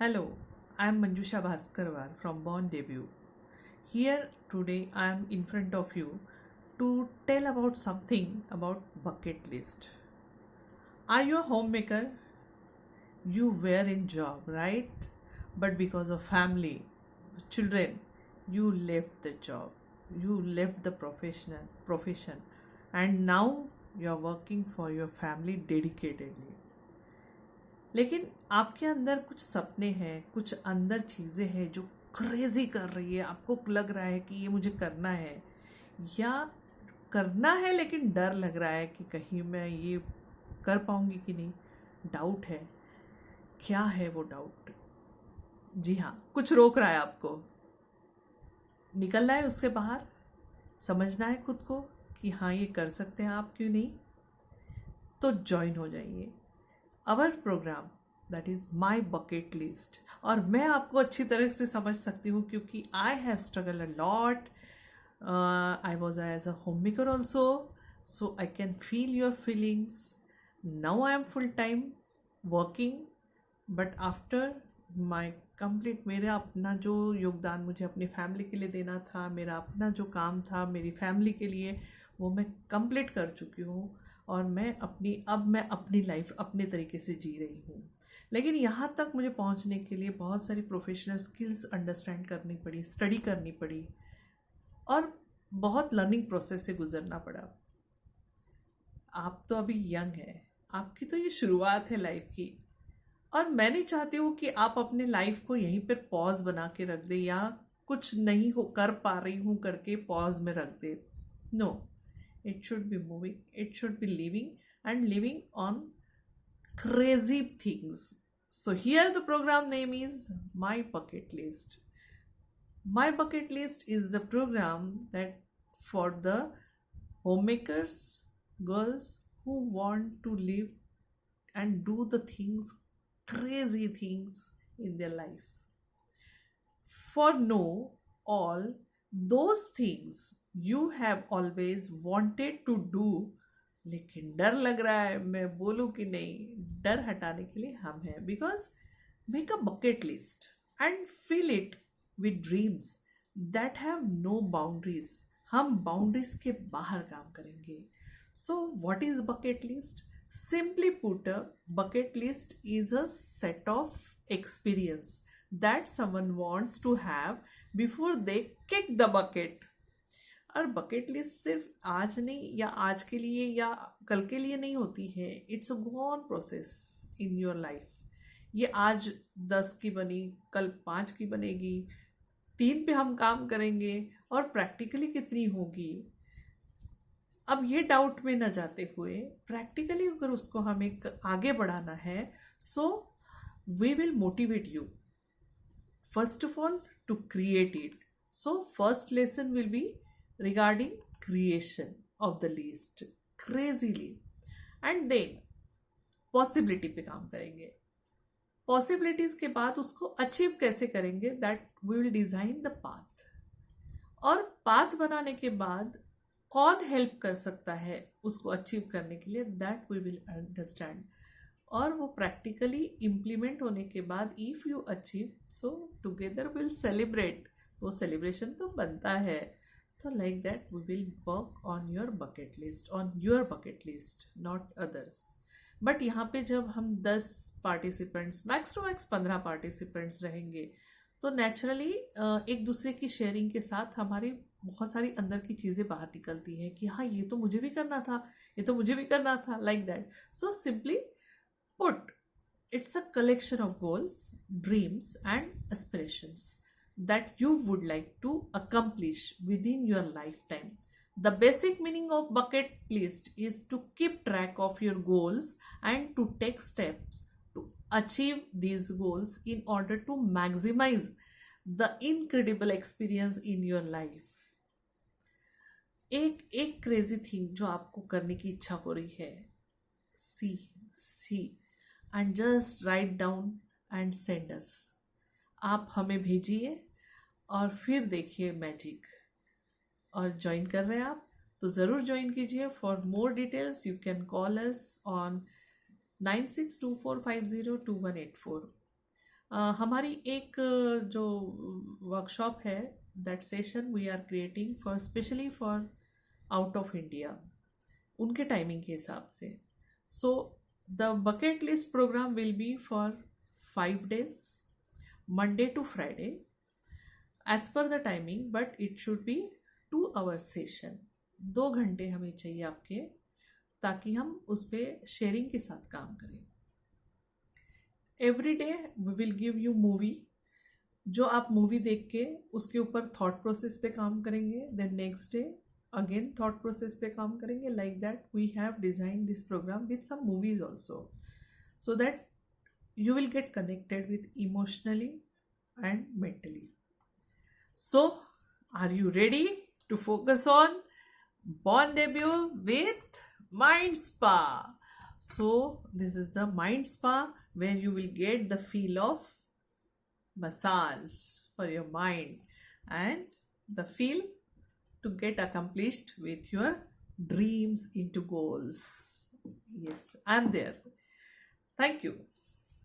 Hello, I am Manjusha Bhaskarwar from Born Debut. Here today I am in front of you to tell about something about bucket list. Are you a homemaker? You were in job, right? But because of family, children, you left the job. You left the profession and now you are working for your family dedicatedly. लेकिन आपके अंदर कुछ सपने हैं, कुछ अंदर चीज़ें हैं जो क्रेजी कर रही है, आपको लग रहा है कि ये मुझे करना है या करना है, लेकिन डर लग रहा है कि कहीं मैं ये कर पाऊंगी कि नहीं, डाउट है। क्या है वो डाउट? जी हाँ, कुछ रोक रहा है आपको। निकलना है उससे बाहर, समझना है खुद को कि हाँ ये कर सकते हैं आप, क्यों नहीं। तो ज्वाइन हो जाइए our programme that is my bucket list. और मैं आपको अच्छी तरह से समझ सकती हूँ क्योंकि I have struggle a lot. I was as a homemaker also, so I can feel your feelings. Now I am full time working, but after my complete, मेरा अपना जो योगदान मुझे अपनी फैमिली के लिए देना था, मेरा अपना जो काम था मेरी फैमिली के लिए, वो मैं कंप्लीट कर चुकी हूँ. और मैं अपनी लाइफ अपने तरीके से जी रही हूँ. लेकिन यहाँ तक मुझे पहुँचने के लिए बहुत सारी प्रोफेशनल स्किल्स अंडरस्टैंड करनी पड़ी, स्टडी करनी पड़ी और बहुत लर्निंग प्रोसेस से गुजरना पड़ा. आप तो अभी यंग हैं, आपकी तो ये शुरुआत है लाइफ की, और मैं नहीं चाहती हूँ कि आप अपने लाइफ को यहीं पर पॉज बना के रख दे या कुछ नहीं हो कर पा रही हूँ करके पॉज में रख दे. No, it should be moving, it should be living on crazy things. So here the program name is My Bucket List. My Bucket List is the program that for the homemakers, girls who want to live and do the things, crazy things in their life. For know all those things you have always wanted to do, लेकिन डर लग रहा है मैं बोलूं कि नहीं. डर हटाने के लिए हम हैं. Because make a bucket list and fill it with dreams that have no boundaries. हम बाउंड्रीज के बाहर काम करेंगे. So what is bucket list? Simply put, a bucket list is a set of experience that someone wants to have before they kick the bucket. और bucket list सिर्फ आज नहीं या आज के लिए या कल के लिए नहीं होती है. It's a gone process in your life. ये आज 10 की बनी, कल 5 की बनेगी, 3 पे हम काम करेंगे और प्रैक्टिकली कितनी होगी. अब ये डाउट में न जाते हुए प्रैक्टिकली अगर उसको हमें आगे बढ़ाना है, so we will motivate you first of all to create it. So first lesson will be regarding creation of the list crazily, and then possibility पे काम करेंगे. पॉसिबिलिटीज के बाद उसको अचीव कैसे करेंगे, that we will design the path. और path बनाने के बाद कौन हेल्प कर सकता है उसको अचीव करने के लिए, दैट वी विल अंडरस्टैंड. और वो प्रैक्टिकली इम्प्लीमेंट होने के बाद if you achieve, so together will celebrate. वो सेलिब्रेशन तो बनता है. तो like that we will work on your bucket list, not others. But यहाँ पे जब हम 10 participants, max to max 15 participants रहेंगे, तो नेचुरली एक दूसरे की शेयरिंग के साथ हमारी बहुत सारी अंदर की चीज़ें बाहर निकलती है कि हाँ ये तो मुझे भी करना था, ये तो मुझे भी करना था, like that. So simply put, it's a collection of goals, dreams and aspirations that you would like to accomplish within your lifetime. The basic meaning of bucket list is to keep track of your goals and to take steps to achieve these goals in order to maximize the incredible experience in your life. एक crazy thing जो आपको करने की इच्छा हो रही है, सी and just write down and send us. आप हमें भेजिए और फिर देखिए मैजिक. और ज्वाइन कर रहे हैं आप तो ज़रूर ज्वाइन कीजिए. For more details you can call us on 9624502184. हमारी एक जो वर्कशॉप है, that session we are creating for specially for out of India, उनके टाइमिंग के हिसाब से. So the bucket list programme will be for 5 days, Monday to Friday, as per the timing, but it should be 2 hours session. 2 घंटे हमें चाहिए आपके, ताकि हम उस पर शेयरिंग के साथ काम करें. Every day we will give you movie, जो आप मूवी देख के उसके ऊपर थॉट प्रोसेस पे काम करेंगे. Then next day again thought process पे काम करेंगे. Like that we have design this programme with some movies also, so that you will get connected with emotionally and mentally. So, are you ready to focus on Born Debut with Mind Spa? So, this is the Mind Spa where you will get the feel of massage for your mind and the feel to get accomplished with your dreams into goals. Yes, I'm there. Thank you.